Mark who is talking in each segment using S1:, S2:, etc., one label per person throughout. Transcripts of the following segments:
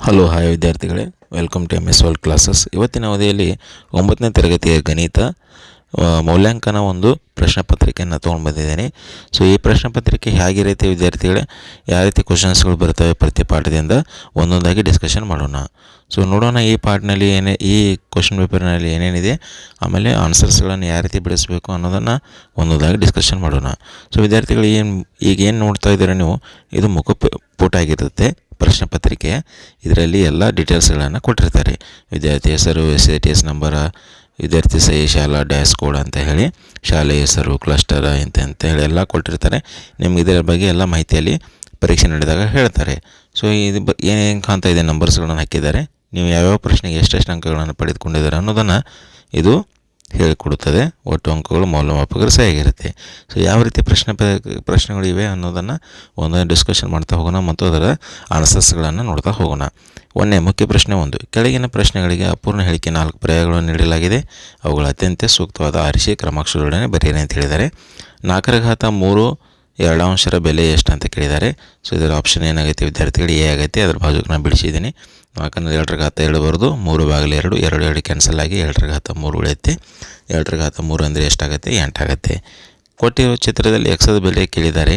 S1: Hello hi ವಿದ್ಯಾರ್ಥಿಗಳೇ, welcome to MS world classes. ಇವತ್ತಿನ ಅವಧಿಯಲ್ಲಿ 9ನೇ ತರಗತಿಯ ಗಣಿತ ಮೌಲ್ಯಾಂಕನ ಒಂದು ಪ್ರಶ್ನೆ ಪತ್ರಿಕೆಯನ್ನು ತೊಗೊಂಡು ಬಂದಿದ್ದೇನೆ. ಸೊ ಈ ಪ್ರಶ್ನೆ ಪತ್ರಿಕೆ ಹೇಗಿರುತ್ತೆ ವಿದ್ಯಾರ್ಥಿಗಳೇ, ಯಾವ ರೀತಿ ಕ್ವಶನ್ಸ್ಗಳು ಬರ್ತವೆ ಪ್ರತಿ ಪಾಠದಿಂದ ಒಂದೊಂದಾಗಿ ಡಿಸ್ಕಷನ್ ಮಾಡೋಣ. ಸೊ ನೋಡೋಣ ಈ ಪಾಠನಲ್ಲಿ ಈ ಕ್ವಶನ್ ಪೇಪರ್ನಲ್ಲಿ ಏನೇನಿದೆ, ಆಮೇಲೆ ಆನ್ಸರ್ಸ್ಗಳನ್ನು ಯಾವ ರೀತಿ ಬಿಡಿಸಬೇಕು ಅನ್ನೋದನ್ನು ಒಂದೊಂದಾಗಿ ಡಿಸ್ಕಷನ್ ಮಾಡೋಣ. ಸೊ ವಿದ್ಯಾರ್ಥಿಗಳು ಏನು ನೋಡ್ತಾ ಇದ್ದೀರಾ ನೀವು, ಇದು ಮುಖಪುಟ ಆಗಿರುತ್ತೆ ಪ್ರಶ್ನೆ ಪತ್ರಿಕೆ. ಇದರಲ್ಲಿ ಎಲ್ಲ ಡೀಟೇಲ್ಸ್ಗಳನ್ನು ಕೊಟ್ಟಿರ್ತಾರೆ. ವಿದ್ಯಾರ್ಥಿ ಹೆಸರು, SATS ನಂಬರ, ವಿದ್ಯಾರ್ಥಿ ಸಹಿ, ಶಾಲಾ ಡ್ಯಾಶ್ ಕೋಡ್ ಅಂತ ಹೇಳಿ, ಶಾಲೆ ಹೆಸರು, ಕ್ಲಸ್ಟರ್ ಅಂತ ಹೇಳಿ ಎಲ್ಲ ಕೊಟ್ಟಿರ್ತಾರೆ. ನಿಮ್ಗೆ ಇದರ ಬಗ್ಗೆ ಎಲ್ಲ ಮಾಹಿತಿಯಲ್ಲಿ ಪರೀಕ್ಷೆ ನಡೆದಾಗ ಹೇಳ್ತಾರೆ. ಸೊ ಇದು ಏನೇನು ಕಾಣ್ತಾ ಇದೆ, ನಂಬರ್ಸ್ಗಳನ್ನು ಹಾಕಿದ್ದಾರೆ, ನೀವು ಯಾವ್ಯಾವ ಪ್ರಶ್ನೆಗೆ ಎಷ್ಟೆಷ್ಟು ಅಂಕಗಳನ್ನು ಪಡೆದುಕೊಂಡಿದ್ದಾರೆ ಅನ್ನೋದನ್ನು ಇದು ಹೇಳಿಕೊಡುತ್ತದೆ. ಒಟ್ಟು ಅಂಕಗಳು ಮೌಲ್ಯಮಾಪಕರು ಸರಿಯಾಗಿರುತ್ತೆ. ಸೊ ಯಾವ ರೀತಿ ಪ್ರಶ್ನೆಗಳಿವೆ ಅನ್ನೋದನ್ನು ಒಂದೊಂದು ಡಿಸ್ಕಷನ್ ಮಾಡ್ತಾ ಹೋಗೋಣ ಮತ್ತು ಅದರ ಆನ್ಸರ್ಸ್ಗಳನ್ನು ನೋಡ್ತಾ ಹೋಗೋಣ. ಮುಖ್ಯ ಪ್ರಶ್ನೆ 1. ಕೆಳಗಿನ ಪ್ರಶ್ನೆಗಳಿಗೆ ಅಪೂರ್ಣ ಹೇಳಿಕೆ 4 ಪರ್ಯಾಯಗಳನ್ನು ನೀಡಲಾಗಿದೆ. ಅವುಗಳ ಅತ್ಯಂತ ಸೂಕ್ತವಾದ ಆರಿಸಿ ಕ್ರಮಾಕ್ಷರದೊಡನೆ ಬರೆಯಿರಿ ಅಂತ ಹೇಳಿದ್ದಾರೆ. 4 ಘಾತ 3 2 ಬೆಲೆ ಎಷ್ಟು ಅಂತ ಕೇಳಿದ್ದಾರೆ. ಸೊ ಇದರ ಆಪ್ಷನ್ ಏನಾಗುತ್ತೆ ವಿದ್ಯಾರ್ಥಿಗಳು, ಎ ಆಗುತ್ತೆ. ಅದರ ಬಾಜುಗೆ ನಾನು ಬಿಡಿಸಿದ್ದೀನಿ. 4 2 ಘಾತ 2 ಬರೋದು, 3/2 2 ಕ್ಯಾನ್ಸಲ್ ಆಗಿ 2 ಘಾತ 3 ಉಳಿಯುತ್ತೆ. 2 ಘಾತ 3 ಅಂದರೆ ಎಷ್ಟಾಗುತ್ತೆ, 8 ಆಗುತ್ತೆ. ಕೊಟ್ಟಿರುವ ಚಿತ್ರದಲ್ಲಿ ಎಕ್ಸದ ಬೆಲೆ ಕೇಳಿದ್ದಾರೆ.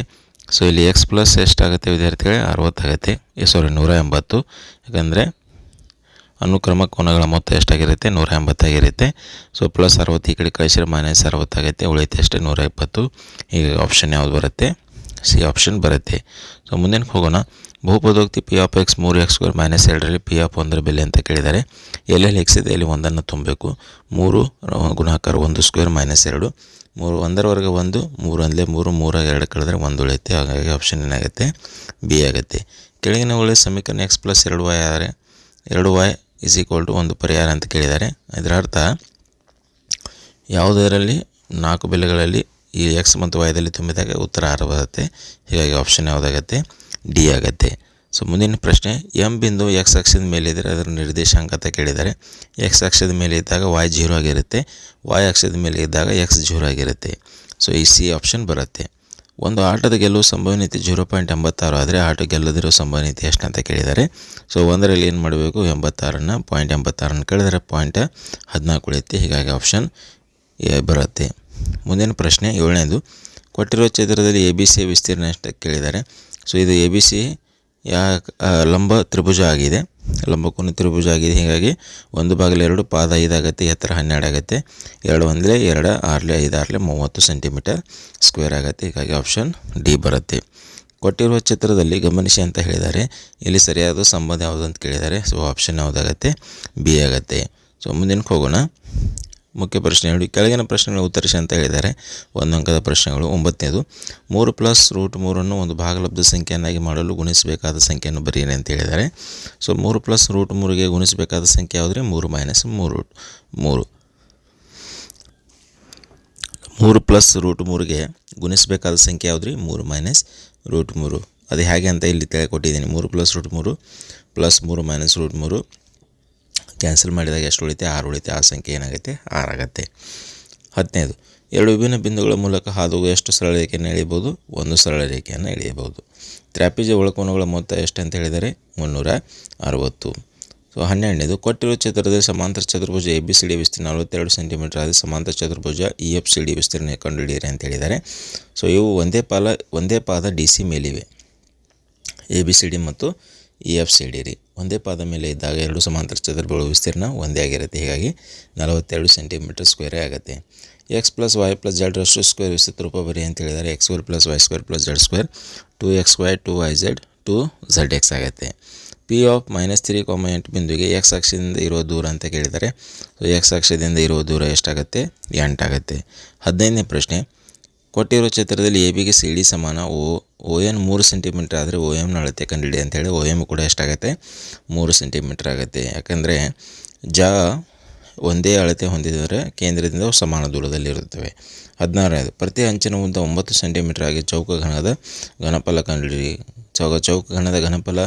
S1: ಸೊ ಇಲ್ಲಿ ಎಕ್ಸ್ ಪ್ಲಸ್ ಎಷ್ಟಾಗುತ್ತೆ ವಿದ್ಯಾರ್ಥಿಗಳೇ, 60 ಆಗುತ್ತೆ. 180, ಯಾಕಂದರೆ ಅನುಕ್ರಮ ಕೋನಗಳ ಮೊತ್ತ ಎಷ್ಟಾಗಿರುತ್ತೆ, 180 ಆಗಿರುತ್ತೆ. ಸೊ ಪ್ಲಸ್ 60 ಈ ಕಡೆ ಕಳಿಸಿದ್ರೆ ಮೈನಸ್ 60 ಆಗುತ್ತೆ, ಉಳಿಯುತ್ತೆ ಅಷ್ಟೇ 120. ಈಗ ಆಪ್ಷನ್ ಯಾವುದು ಬರುತ್ತೆ, ಸಿ ಆಪ್ಷನ್ ಬರುತ್ತೆ. ಸೊ ಮುಂದಿನ ಹೋಗೋಣ. ಬಹುಪದೋಕ್ತಿ P of X 3x² - 2ರಲ್ಲಿ P of 1 ಬೆಲೆ ಅಂತ ಕೇಳಿದ್ದಾರೆ. ಎಲ್ಲೆಲ್ಲಿ ಎಕ್ಸ್ ಇದೆ ಅಲ್ಲಿ 1 ತುಂಬಬೇಕು. 3 ಗುಣಾಕಾರ 1² - 2, 3 1ರವರೆಗೆ 1, 3 ಅಂದಲೇ 3, 3 2 ಕಳೆದ್ರೆ 1 ಉಳಿಯುತ್ತೆ. ಹಾಗಾಗಿ ಆಪ್ಷನ್ ಏನಾಗುತ್ತೆ, ಬಿ ಆಗುತ್ತೆ. ಕೆಳಗಿನ ಒಳ್ಳೆಯ ಸಮೀಕರಣ x + 2y ಆದರೆ 2y = 1 ಪರಿಹಾರ ಅಂತ ಕೇಳಿದ್ದಾರೆ. ಇದರ ಅರ್ಥ ಯಾವುದರಲ್ಲಿ 4 ಬೆಲೆಗಳಲ್ಲಿ ಈ ಎಕ್ಸ್ ಮತ್ತು ವೈದಲ್ಲಿ ತುಂಬಿದಾಗ ಉತ್ತರ 6 ಬರುತ್ತೆ. ಹೀಗಾಗಿ ಆಪ್ಷನ್ ಯಾವುದಾಗುತ್ತೆ, ಡಿ ಆಗುತ್ತೆ. ಸೊ ಮುಂದಿನ ಪ್ರಶ್ನೆ, ಎಂ ಬಿಂದು ಎಕ್ಸ್ ಅಕ್ಷದ ಮೇಲಿದ್ದರೆ ಅದರ ನಿರ್ದೇಶಾಂಕ ಅಂತ ಕೇಳಿದ್ದಾರೆ. ಎಕ್ಸ್ ಅಕ್ಷದ ಮೇಲೆ ಇದ್ದಾಗ y 0 ಆಗಿರುತ್ತೆ, y ಅಕ್ಷದ ಮೇಲೆ ಇದ್ದಾಗ x 0 ಆಗಿರುತ್ತೆ. ಸೊ ಈ ಸಿ ಆಪ್ಷನ್ ಬರುತ್ತೆ. ಒಂದು ಆಟದ ಗೆಲ್ಲುವ ಸಂಭವನೀಯತೆ 0.86 ಆದರೆ ಆಟ ಗೆಲ್ಲದಿರೋ ಸಂಭವನೀಯತೆ ಎಷ್ಟು ಅಂತ ಕೇಳಿದ್ದಾರೆ. ಸೊ ಒಂದರಲ್ಲಿ ಏನು ಮಾಡಬೇಕು, 86ನ್ನು 0.86ನ್ನು ಕಳೆದರೆ 0.14 ಉಳಿಯುತ್ತೆ. ಹೀಗಾಗಿ ಆಪ್ಷನ್ ಎ ಬರುತ್ತೆ. ಮುಂದಿನ ಪ್ರಶ್ನೆ 7ನೇದು, ಕೊಟ್ಟಿರುವ ಚಿತ್ರದಲ್ಲಿ ABC ವಿಸ್ತೀರ್ಣ ಎಷ್ಟು ಕೇಳಿದ್ದಾರೆ. ಸೊ ಇದು ABC ಲಂಬ ತ್ರಿಭುಜ ಆಗಿದೆ, ಲಂಬಕೋನ ತ್ರಿಭುಜ ಆಗಿದೆ. ಹೀಗಾಗಿ 1/2 ಪಾದ 5 ಆಗುತ್ತೆ, ಎತ್ತರ 12 ಆಗುತ್ತೆ. 2 1 2 6 5 30 ಸೆಂಟಿಮೀಟರ್ ಸ್ಕ್ವೇರ್ ಆಗುತ್ತೆ. ಹೀಗಾಗಿ ಆಪ್ಷನ್ ಡಿ ಬರುತ್ತೆ. ಕೊಟ್ಟಿರುವ ಚಿತ್ರದಲ್ಲಿ ಗಮನಿಸಿ ಅಂತ ಹೇಳಿದ್ದಾರೆ. ಇಲ್ಲಿ ಸರಿಯಾದ ಸಂಬಂಧ ಯಾವುದು ಅಂತ ಕೇಳಿದ್ದಾರೆ. ಸೊ ಆಪ್ಷನ್ ಯಾವುದಾಗುತ್ತೆ, ಬಿ ಆಗುತ್ತೆ. ಸೊ ಮುಂದಿನಕ್ಕೆ ಹೋಗೋಣ. ಮುಖ್ಯ ಪ್ರಶ್ನೆ 2. ಕೆಳಗಿನ ಪ್ರಶ್ನೆಗಳು ಉತ್ತರಿಸಿ ಅಂತ ಹೇಳಿದ್ದಾರೆ. 1 ಅಂಕದ ಪ್ರಶ್ನೆಗಳು. 9ನೇದು, 3 + √3 ಒಂದು ಭಾಗಲಬ್ಧ ಸಂಖ್ಯೆಯನ್ನಾಗಿ ಮಾಡಲು ಗುಣಿಸಬೇಕಾದ ಸಂಖ್ಯೆಯನ್ನು ಬರೆಯಿರಿ ಅಂತ ಹೇಳಿದ್ದಾರೆ. ಸೊ 3 + √3ಗೆ ಗುಣಿಸಬೇಕಾದ ಸಂಖ್ಯೆ ಯಾವುದ್ರಿ, 3 - 3 3 + √3ಗೆ ಗುಣಿಸಬೇಕಾದ ಸಂಖ್ಯೆ ಯಾವುದ್ರಿ, 3 - √3. ಅದು ಹೇಗೆ ಅಂತ ಇಲ್ಲಿ ಕೊಟ್ಟಿದ್ದೀನಿ. 3 + √3 + 3 - √3 ಕ್ಯಾನ್ಸಲ್ ಮಾಡಿದಾಗ ಎಷ್ಟು ಉಳಿತೆ, 6 ಉಳಿತೆ. ಆ ಸಂಖ್ಯೆ ಏನಾಗುತ್ತೆ, 6 ಆಗುತ್ತೆ. 10ನೇದು, 2 ವಿಭಿನ್ನ ಬಿಂದುಗಳ ಮೂಲಕ ಹಾದುಹೋಗುವ ಎಷ್ಟು ಸರಳ ರೇಖೆಯನ್ನು ಎಳೆಯಬಹುದು, 1 ಸರಳ ರೇಖೆಯನ್ನು ಎಳೆಯಬಹುದು. ತ್ರಾಪಿಜ್ಯ ಒಳಕೋನಗಳ ಮೊತ್ತ ಎಷ್ಟು ಅಂತ ಹೇಳಿದರೆ 360. ಸೊ 12ನೇದು, ಕೊಟ್ಟಿರುವ ಚಿತ್ರದಲ್ಲಿ ಸಮಾಂತರ ಚತುರ್ಭುಜ ABCD ವಿಸ್ತೀರ್ಣ 42 ಸೆಂಟಿಮೀಟರ್ ಆದರೆ ಸಮಾಂತರ ಚತುರ್ಭುಜ EFCD ವಿಸ್ತೀರ್ಣ ಕಂಡುಹಿಡಿಯಿರಿ ಅಂತ ಹೇಳಿದ್ದಾರೆ. ಸೊ ಇವು ಒಂದೇ ಪಾದ DC ಮೇಲಿವೆ. ABCD ಮತ್ತು EFCD ರೀ ಒಂದೇ ಪಾದ ಮೇಲೆ ಇದ್ದಾಗ 2 ಸಮಾಂತರ ಚತುರ್ಭುಜಗಳ ವಿಸ್ತೀರ್ಣ ಒಂದೇ ಆಗಿರುತ್ತೆ. ಹೀಗಾಗಿ 42 ಸೆಂಟಿಮೀಟರ್ ಸ್ಕ್ವೇರೇ ಆಗುತ್ತೆ. x + y + z ರಷ್ಟು ಸ್ಕ್ವೇರ್ ವಿಸ್ತೃತ ರೂಪ ಬರಿ ಅಂತ ಹೇಳಿದ್ದಾರೆ. x² + y² + z², 2xy 2yz 2zx ಆಗುತ್ತೆ. P ಆಫ್ -3, 8 ಬಿಂದುವಿಗೆ x ಅಕ್ಷದಿಂದ ಇರುವ ದೂರ ಅಂತ ಕೇಳಿದ್ದಾರೆ. ಸೊ x ಅಕ್ಷದಿಂದ ಇರುವ ದೂರ ಎಷ್ಟಾಗುತ್ತೆ, 8 ಆಗುತ್ತೆ. 15ನೇ ಪ್ರಶ್ನೆ, ಕೊಟ್ಟಿರುವ ಚಿತ್ರದಲ್ಲಿ ABಗೆ CD ಸಮಾನ ON 3 ಸೆಂಟಿಮೀಟರ್ ಆದರೆ OMನ ಅಳತೆ ಕಂಡುಹಿಡಿ ಅಂತೇಳಿ. OM ಕೂಡ ಎಷ್ಟಾಗುತ್ತೆ, 3 ಸೆಂಟಿಮೀಟರ್ ಆಗುತ್ತೆ. ಯಾಕಂದರೆ ಒಂದೇ ಅಳತೆ ಹೊಂದಿದರೆ ಕೇಂದ್ರದಿಂದ ಸಮಾನ ದೂರದಲ್ಲಿರುತ್ತವೆ. 16ನೇದು, ಪ್ರತಿ ಅಂಚಿನ ಉದ್ದ 9 ಸೆಂಟಿಮೀಟರ್ ಆಗಿ ಚೌಕ ಘನದ ಘನಫಲ ಕಂಡುಹಿಡಿ. ಚೌಕ ಘನದ ಘನಫಲ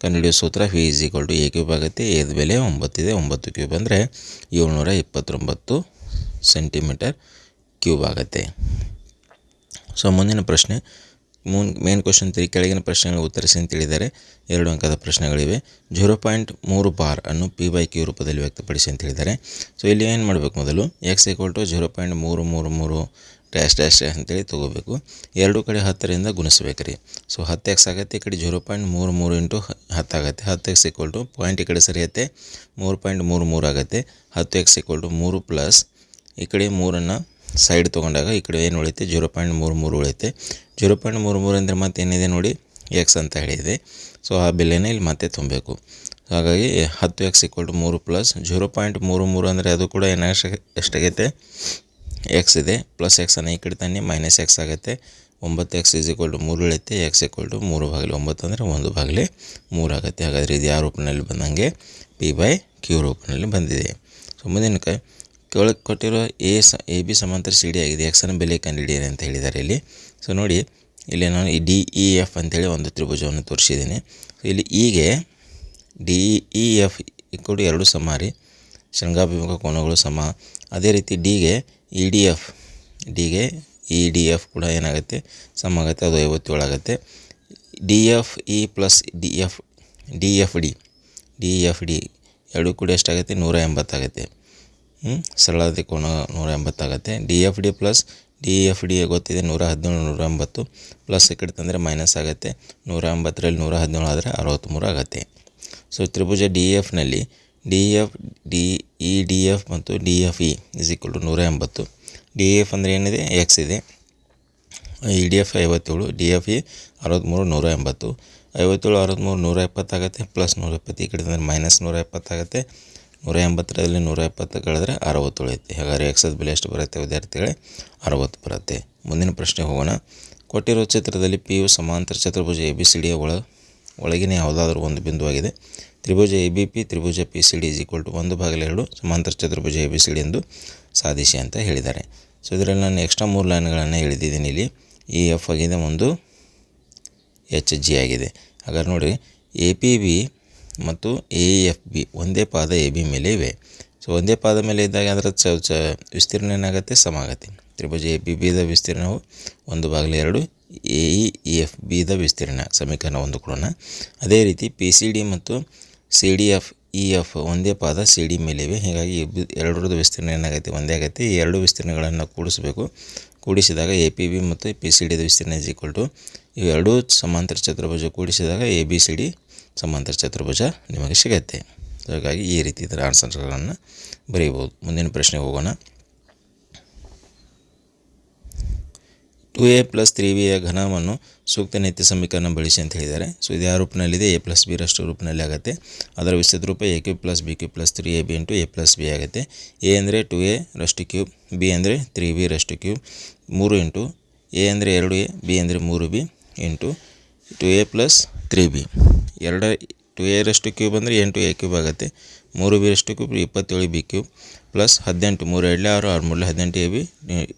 S1: ಕಂಡುಹಿಡಿಯುವ ಸೂತ್ರ V = A³ ಆಗುತ್ತೆ. ಏದ ಬೆಲೆ 9 ಇದೆ, 9³ ಅಂದರೆ 729 ಸೆಂಟಿಮೀಟರ್ ಕ್ಯೂಬ್ ಆಗುತ್ತೆ. ಸೊ ಮುಂದಿನ ಪ್ರಶ್ನೆ, ಮೇನ್ ಕ್ವಶನ್ 3 ಕೆಳಗಿನ ಪ್ರಶ್ನೆಗಳಿಗೆ ಉತ್ತರಿಸಿ ಅಂತ ಹೇಳಿದ್ದಾರೆ. 2 ಅಂಕದ ಪ್ರಶ್ನೆಗಳಿವೆ. 0.3 ಬಾರ್ ಅನ್ನು P/Q ರೂಪದಲ್ಲಿ ವ್ಯಕ್ತಪಡಿಸಿ ಅಂತ ಹೇಳಿದ್ದಾರೆ. ಸೊ ಇಲ್ಲಿ ಏನು ಮಾಡಬೇಕು, ಮೊದಲು x = 0.333 ಡ್ಯಾಶ್ ಡ್ಯಾಶ್ ಅಂತೇಳಿ ತೊಗೋಬೇಕು. ಎರಡು ಕಡೆ 10ರಿಂದ ಗುಣಿಸ್ಬೇಕು ರೀ. ಸೊ 10x ಆಗುತ್ತೆ, ಈ ಕಡೆ 0.33 ಇಂಟು 10 ಆಗುತ್ತೆ. 10x = ಪಾಯಿಂಟ್ ಈ ಕಡೆ ಸರಿಯುತ್ತೆ 3.33 ಆಗುತ್ತೆ. 10x = 3 ಪ್ಲಸ್ ಈ ಕಡೆ 3ಅನ್ನು ಸೈಡ್ ತೊಗೊಂಡಾಗ ಈ ಕಡೆ ಏನು ಉಳಿಯುತ್ತೆ 0.33 ಉಳಿಯುತ್ತೆ. 0.33 ಅಂದರೆ ಮತ್ತೆ ಏನಿದೆ ನೋಡಿ ಎಕ್ಸ್ ಅಂತ ಹೇಳಿದೆ. ಸೊ ಆ ಬೆಲೆನೇ ಇಲ್ಲಿ ಮತ್ತೆ ತುಂಬಬೇಕು. ಹಾಗಾಗಿ 10x = 3 ಪ್ಲಸ್ 0.33 ಅಂದರೆ ಅದು ಕೂಡ ಎಷ್ಟಾಗೈತೆ ಎಕ್ಸ್ ಇದೆ. ಪ್ಲಸ್ ಎಕ್ಸನ್ನು ಈ ಕಡೆ ತನ್ನಿ ಮೈನಸ್ ಎಕ್ಸ್ ಆಗುತ್ತೆ. 9x = 3 ಉಳಿಯುತ್ತೆ. x = 3/9 ಅಂದರೆ 1/3 ಆಗುತ್ತೆ. ಹಾಗಾದರೆ ಇದು ಯಾವ ರೂಪದಲ್ಲಿ ಬಂದಂಗೆ P/Q ರೂಪದಲ್ಲಿ ಬಂದಿದೆ. ಸೊ ಮುಂದಿನ ಕೆಳಗೆ ಕೊಟ್ಟಿರೋ ಎ ಬಿ ಸಮಾಂತರ ಸಿ ಡಿ ಆಗಿದೆ. ಎಕ್ಸನ್ನು ಬೆಲೆ ಕಂಡುಹಿಡಿಯಿರಿ ಅಂತ ಹೇಳಿದ್ದಾರೆ ಇಲ್ಲಿ. ಸೊ ನೋಡಿ ಇಲ್ಲಿ ನಾನು ಈ DEF ಅಂತೇಳಿ ಒಂದು ತ್ರಿಭುಜವನ್ನು ತೋರಿಸಿದ್ದೀನಿ. ಸೊ ಇಲ್ಲಿ ಈಗೆ DEF = 2 ಸಮ ರೀ, ಶೃಂಗಾಭಿಮುಖ ಕೋನಗಳು ಸಮ. ಅದೇ ರೀತಿ ಡಿಗೆ EDF ಕೂಡ ಏನಾಗುತ್ತೆ ಸಮ ಆಗುತ್ತೆ, ಅದು 57 ಆಗುತ್ತೆ. DFE ಪ್ಲಸ್ DFD ಎರಡು ಕೂಡ ಎಷ್ಟಾಗುತ್ತೆ 180 ಆಗುತ್ತೆ. ಸರಳತೆ ಕೋನ 180 ಆಗುತ್ತೆ. DFD ಪ್ಲಸ್ DFD ಗೊತ್ತಿದೆ 117 180 ಪ್ಲಸ್ ಈ ಕಡೆ ತಂದರೆ ಮೈನಸ್ ಆಗುತ್ತೆ. 180ರಲ್ಲಿ 117 ಆದರೆ 63 ಆಗುತ್ತೆ. ಸೊ ತ್ರಿಭುಜ DFನಲ್ಲಿ EDF ಮತ್ತು DFE = 180. DF ಅಂದರೆ ಏನಿದೆ ಎಕ್ಸ್ ಇದೆ. EDF 57, DFE 63 180. 57 63 170 ಆಗುತ್ತೆ. ಪ್ಲಸ್ 170 ಈ ಕಡೆ ತಂದರೆ ಮೈನಸ್ 170 ಆಗುತ್ತೆ. 180ರಲ್ಲಿ 170 ಕಳೆದ್ರೆ 60 ಉಳಿಯುತ್ತೆ. ಹಾಗಾದರೆ ಎಕ್ಸದ ಬೆಲೆ ಎಷ್ಟು ಬರುತ್ತೆ ವಿದ್ಯಾರ್ಥಿಗಳೇ? 60 ಬರುತ್ತೆ. ಮುಂದಿನ ಪ್ರಶ್ನೆ ಹೋಗೋಣ. ಕೊಟ್ಟಿರುವ ಚಿತ್ರದಲ್ಲಿ P ಯು ಸಮಾಂತರ ಚತುರ್ಭುಜ ABCD ಒಳಗಿನ ಯಾವುದಾದ್ರೂ ಒಂದು ಬಿಂದುವಾಗಿದೆ. ತ್ರಿಭುಜ ABP ತ್ರಿಭುಜ PCD = 1/2 ಸಮಾಂತರ ಚತುರ್ಭುಜ ABCD ಎಂದು ಸಾಧಿಸಿ ಅಂತ ಹೇಳಿದ್ದಾರೆ. ಸೊ ಇದರಲ್ಲಿ ನಾನು ಎಕ್ಸ್ಟ್ರಾ 3 ಲೈನ್ಗಳನ್ನು ಎಳೆದಿದ್ದೀನಿ. ಇಲ್ಲಿ EF ಆಗಿದೆ, ಒಂದು HG ಆಗಿದೆ. ಹಾಗಾದ್ರೆ ನೋಡಿ APB ಮತ್ತು AFB ಒಂದೇ ಪಾದ AB ಮೇಲೆ ಇವೆ. ಸೊ ಒಂದೇ ಪಾದ ಮೇಲೆ ಇದ್ದಾಗ ಅದರ ವಿಸ್ತೀರ್ಣ ಏನಾಗುತ್ತೆ ಸಮ ಆಗುತ್ತೆ. ತ್ರಿಭುಜ APBದ ವಿಸ್ತೀರ್ಣವು 1/2 AEFBದ ವಿಸ್ತೀರ್ಣ, ಸಮೀಕರಣ 1 ಕೊಡೋಣ. ಅದೇ ರೀತಿ PCD ಮತ್ತು CDF ಒಂದೇ ಪಾದ CD ಮೇಲಿವೆ. ಹೀಗಾಗಿ ಎರಡರದ್ದು ವಿಸ್ತೀರ್ಣ ಏನಾಗುತ್ತೆ ಒಂದೇ ಆಗುತ್ತೆ. ಈ ಎರಡು ವಿಸ್ತೀರ್ಣಗಳನ್ನು ಕೂಡಿಸಬೇಕು. ಕೂಡಿಸಿದಾಗ APB ಮತ್ತು PCDದ ವಿಸ್ತೀರ್ಣ = ಇವೆರಡೂ ಸಮಾಂತರ ಚತುರ್ಭುಜ ಕೂಡಿಸಿದಾಗ ABCD ಸಮಾಂತರ ಚತುರ್ಭುಜ ನಿಮಗೆ ಸಿಗುತ್ತೆ. ಹಾಗಾಗಿ ಈ ರೀತಿ ಇದರ ಆನ್ಸರ್ಗಳನ್ನು ಬರೀಬೋದು. ಮುಂದಿನ ಪ್ರಶ್ನೆ ಹೋಗೋಣ. 2a + 3bಯ ಘನವನ್ನು ಸೂಕ್ತ ನೀತಿ ಸಮೀಕರಣ ಬಳಸಿ ಅಂತ ಹೇಳಿದ್ದಾರೆ. ಸೊ ಇದು ಯಾವ ರೂಪದಲ್ಲಿದೆ? a + b ರಷ್ಟು ರೂಪದಲ್ಲಿ ಆಗುತ್ತೆ. ಅದರ ವಿಸ್ತೃತ ರೂಪ a³ + b³ + 3ab × a + b ಆಗುತ್ತೆ. a ಅಂದರೆ 2a³ b ಅಂದರೆ 3b³, 3 ಇಂಟು a ಅಂದರೆ 2a, b ಅಂದರೆ 3b into 2a + 3b. 2a³ ಅಂದರೆ 8a³ ಆಗುತ್ತೆ. 3b³ 27b³ plus 18 3 2 6 6 3 18ab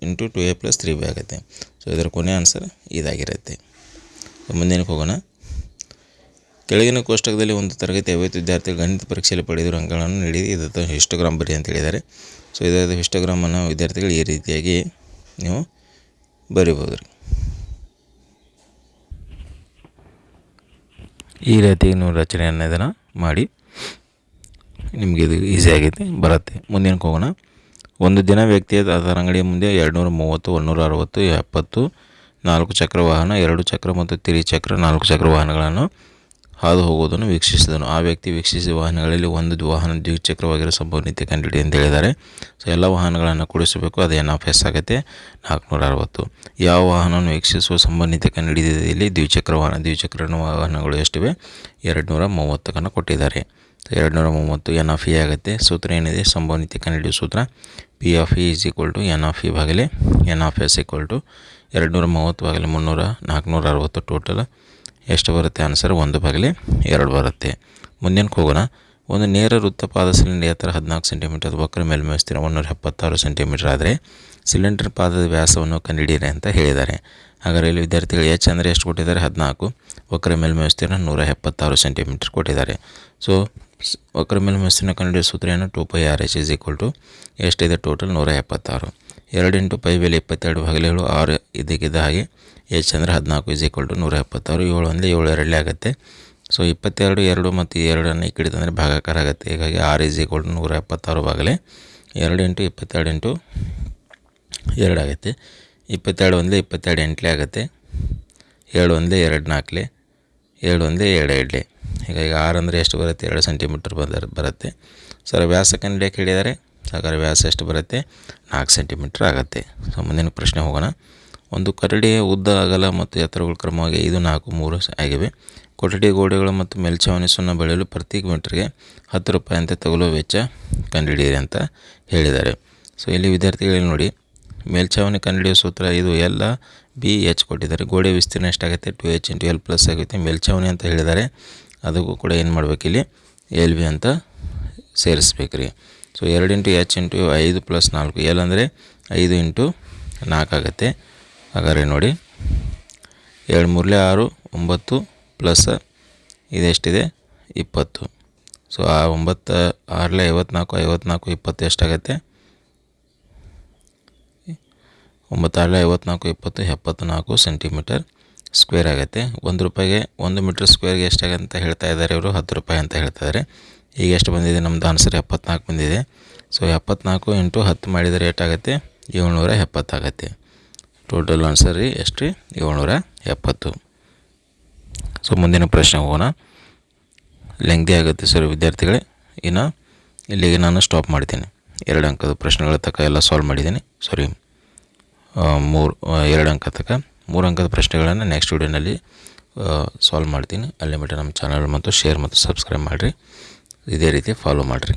S1: into 2a + 3b ಆಗುತ್ತೆ. ಸೊ ಇದರ ಕೊನೆ ಆನ್ಸರ್ ಇದಾಗಿರುತ್ತೆ. ಮುಂದಿನಕ್ಕೆ ಹೋಗೋಣ. ಕೆಳಗಿನ ಕೋಷ್ಟಕದಲ್ಲಿ ಒಂದು ತರಗತಿ 50 ವಿದ್ಯಾರ್ಥಿಗಳು ಗಣಿತ ಪರೀಕ್ಷೆಯಲ್ಲಿ ಪಡೆದಿರುವ ಅಂಕಗಳನ್ನು ನೀಡಿ ಇದರ ಹಿಸ್ಟೋಗ್ರಾಮ್ ಬರಿ ಅಂತ ಹೇಳಿದ್ದಾರೆ. ಸೊ ಇದರ ಹಿಸ್ಟೋಗ್ರಾಮನ್ನು ವಿದ್ಯಾರ್ಥಿಗಳು ಈ ರೀತಿಯಾಗಿ ನೀವು ಬರಿಬೋದು ರೀ. ಈ ರೀತಿ ನೀವು ರಚನೆಯನ್ನು ಇದನ್ನು ಮಾಡಿ ನಿಮಗೆ ಇದು ಈಸಿ ಆಗೈತೆ ಬರುತ್ತೆ. ಮುಂದಿನಕ್ಕೆ ಹೋಗೋಣ. ಒಂದು ದಿನ ವ್ಯಕ್ತಿಯ ಅದರ ಅಂಗಡಿಯ ಮುಂದೆ 230 160 70 4 ಚಕ್ರ ವಾಹನ 2 ಚಕ್ರ ಮತ್ತು ತ್ರಿಚಕ್ರ 4 ಚಕ್ರ ವಾಹನಗಳನ್ನು ಹಾದು ಹೋಗುವುದನ್ನು ವೀಕ್ಷಿಸಿದನು. ಆ ವ್ಯಕ್ತಿ ವೀಕ್ಷಿಸಿದ ವಾಹನಗಳಲ್ಲಿ ಒಂದು ವಾಹನ ದ್ವಿಚಕ್ರವಾಗಿರೋ ಸಂಭವನೀಯತೆ ಕಂಡುಹಿಡಿ ಅಂತ ಹೇಳಿದ್ದಾರೆ. ಸೊ ಎಲ್ಲ ವಾಹನಗಳನ್ನು ಕೂಡಿಸಬೇಕು. ಅದು NF ಆಗುತ್ತೆ 460. ಯಾವ ವಾಹನವನ್ನು ವೀಕ್ಷಿಸುವ ಸಂಭವನೀಯತೆ ಕಂಡುಹಿಡಿದಿದೆ? ಇಲ್ಲಿ ದ್ವಿಚಕ್ರ ವಾಹನಗಳು ಎಷ್ಟಿವೆ? 230 ಕೊಟ್ಟಿದ್ದಾರೆ. 230 NF ಆಗುತ್ತೆ. ಸೂತ್ರ ಏನಿದೆ? ಸಂಭವನೀಯತೆ ಕಂಡುಹಿಡಿಯುವ ಸೂತ್ರ P(E) = NF(NF) = 230 / 300 460. ಟೋಟಲ್ ಎಷ್ಟು ಬರುತ್ತೆ? ಆನ್ಸರ್ 1/2 ಬರುತ್ತೆ. ಮುಂದಿನಕ್ಕೆ ಹೋಗೋಣ. ಒಂದು ನೇರ ವೃತ್ತಪಾದ ಸಿಲಿಂಡರ್ ಎತ್ತರ 14 ಸೆಂಟಿಮೀಟರ್, ವಕ್ರ ಮೇಲ್ಮೈ ವಿಸ್ತೀರ್ಣ 176 ಸೆಂಟಿಮೀಟರ್ ಆದರೆ ಸಿಲಿಂಡರ್ ಪಾದದ ವ್ಯಾಸವನ್ನು ಕಂಡುಹಿಡಿಯಿರಿ ಅಂತ ಹೇಳಿದ್ದಾರೆ. ಹಾಗಾದರೆ ಇಲ್ಲಿ ವಿದ್ಯಾರ್ಥಿಗಳು H ಅಂದರೆ ಎಷ್ಟು ಕೊಟ್ಟಿದ್ದಾರೆ? 14. ವಕ್ರ ಮೇಲ್ಮೈ ವಿಸ್ತೀರ್ಣ 176 ಸೆಂಟಿಮೀಟರ್ ಕೊಟ್ಟಿದ್ದಾರೆ. ಸೊ ವಕ್ರ ಮೇಲ್ಮೈ ವಿಸ್ತೀರ್ಣ ಕಂಡುಹಿಡಿಯುವ ಸೂತ್ರ ಏನು? 2πRh = ಎಷ್ಟಿದೆ? ಟೋಟಲ್ 176. 2 ಇಂಟು ಪೈ ಬೆಲೆ 22 ಭಾಗಲೇ 7 6 ಇದಕ್ಕಿದ್ದ ಹಾಗೆ ಎಚ್ ಅಂದರೆ 14 ಇಸ್ ಈಕ್ವಲ್ ಟು 176 7 ಅಂದರೆ 7 ಎರಡಲೇ ಆಗುತ್ತೆ. ಸೊ 22 2 ಮತ್ತು 2 ಈ ಕಡೆ ತಂದರೆ ಭಾಗಾಕಾರ ಆಗುತ್ತೆ. ಹೀಗಾಗಿ 6 ಇಸ್ ಈಕ್ವಲ್ ಟು 176 ಭಾಗಲೇ 2 ಇಂಟು 22 ಇಂಟು 2 ಆಗುತ್ತೆ. 22 ಒಂದೇ 22 ಎಂಟ್ಲೇ ಆಗುತ್ತೆ. 7 ಒಂದೇ 2 ನಾಲ್ಕಲೇ 7 ಒಂದೇ 2 ಎರಡಲೇ. ಹೀಗಾಗಿ 6 ಅಂದರೆ ಎಷ್ಟು ಬರುತ್ತೆ? 2 ಸೆಂಟಿಮೀಟರ್ ಬರುತ್ತೆ. ಸರ್ ವ್ಯಾಸ ಕಂಡುಹಿಡಿಯಕ್ಕೆ ಹೇಳಿದ್ದಾರೆ. ಹಾಗಾದರೆ ವ್ಯಾಸ ಎಷ್ಟು ಬರುತ್ತೆ? 4 ಸೆಂಟಿಮೀಟರ್ ಆಗುತ್ತೆ. ಸೊ ಮುಂದಿನ ಪ್ರಶ್ನೆ ಹೋಗೋಣ. ಒಂದು ಕರಡಿಯ ಉದ್ದ ಅಗಲ ಮತ್ತು ಎತ್ತರಗಳು ಕ್ರಮವಾಗಿ 5 4 3 ಆಗಿವೆ. ಕೊಠಡಿ ಗೋಡೆಗಳು ಮತ್ತು ಮೇಲ್ಛಾವಣಿ ಸುಣ್ಣ ಬಳಿಯಲು ಪ್ರತಿ ಮೀಟರ್ಗೆ 10 ರೂಪಾಯಿ ಅಂತ ತಗುಲುವ ವೆಚ್ಚ ಕಂಡುಹಿಡಿಯಿರಿ ಅಂತ ಹೇಳಿದ್ದಾರೆ. ಸೊ ಇಲ್ಲಿ ವಿದ್ಯಾರ್ಥಿಗಳು ನೋಡಿ, ಮೇಲ್ಛಾವಣಿ ಕಂಡುಹಿಡಿಯುವ ಸೂತ್ರ ಇದು L B H ಕೊಟ್ಟಿದ್ದಾರೆ. ಗೋಡೆ ವಿಸ್ತೀರ್ಣ ಎಷ್ಟಾಗುತ್ತೆ? 2H ಇಂಟು L ಪ್ಲಸ್ ಆಗುತ್ತೆ. ಮೇಲ್ಛಾವಣಿ ಅಂತ ಹೇಳಿದ್ದಾರೆ, ಅದಕ್ಕೂ ಕೂಡ ಏನು ಮಾಡಬೇಕಿಲ್ಲಿ LB ಅಂತ ಸೇರಿಸ್ಬೇಕು ರೀ. So 2 into H into 5 plus 4 L ಅಂದರೆ 5 ಇಂಟು 4 ಆಗುತ್ತೆ. ಹಾಗಾದರೆ ನೋಡಿ 7 3 6 9 ಪ್ಲಸ್ ಇದೆಷ್ಟಿದೆ 20. ಸೊ ಆ 9 6 54 54 20 ಎಷ್ಟಾಗುತ್ತೆ? 9 6 54 20 74 ಸೆಂಟಿಮೀಟರ್ ಸ್ಕ್ವೇರ್ ಆಗುತ್ತೆ. 1 ರೂಪಾಯಿಗೆ 1 ಮೀಟರ್ ಸ್ಕ್ವೇರ್ಗೆ ಎಷ್ಟಾಗುತ್ತೆ ಅಂತ ಹೇಳ್ತಾ ಇದ್ದಾರೆ ಇವರು? 10 ರೂಪಾಯಿ ಅಂತ ಹೇಳ್ತಾಯಿದ್ದಾರೆ. ಈಗ ಎಷ್ಟು ಬಂದಿದೆ? ನಮ್ಮದು ಆನ್ಸರ್ 74 ಬಂದಿದೆ. ಸೊ 74 ಇಂಟು 10 ಮಾಡಿದರೆ ಏಟಾಗುತ್ತೆ? 770 ಆಗುತ್ತೆ. ಟೋಟಲ್ ಆನ್ಸರ್ ರೀ ಎಷ್ಟು ರೀ? 770. ಸೊ ಮುಂದಿನ ಪ್ರಶ್ನೆ ಹೋಗೋಣ. ಲೆಂಗ್ದಿ ಆಗುತ್ತೆ ಸರ್ ವಿದ್ಯಾರ್ಥಿಗಳೇ. ಇನ್ನು ಇಲ್ಲಿಗೆ ನಾನು ಸ್ಟಾಪ್ ಮಾಡ್ತೀನಿ. 2 ಅಂಕದ ಪ್ರಶ್ನೆಗಳ ತನಕ ಎಲ್ಲ ಸಾಲ್ವ್ ಮಾಡಿದ್ದೀನಿ. ಸಾರಿ 2 ಅಂಕ ತನಕ 3 ಅಂಕದ ಪ್ರಶ್ನೆಗಳನ್ನು ನೆಕ್ಸ್ಟ್ ವಿಡಿಯೋನಲ್ಲಿ ಸಾಲ್ವ್ ಮಾಡ್ತೀನಿ. ಅಲ್ಲಿ ಮಟ್ಟ ನಮ್ಮ ಚಾನಲ್ ಮತ್ತು ಶೇರ್ ಮತ್ತು ಸಬ್ಸ್ಕ್ರೈಬ್ ಮಾಡಿರಿ. ಇದೇ ರೀತಿ ಫಾಲೋ ಮಾಡಿರಿ.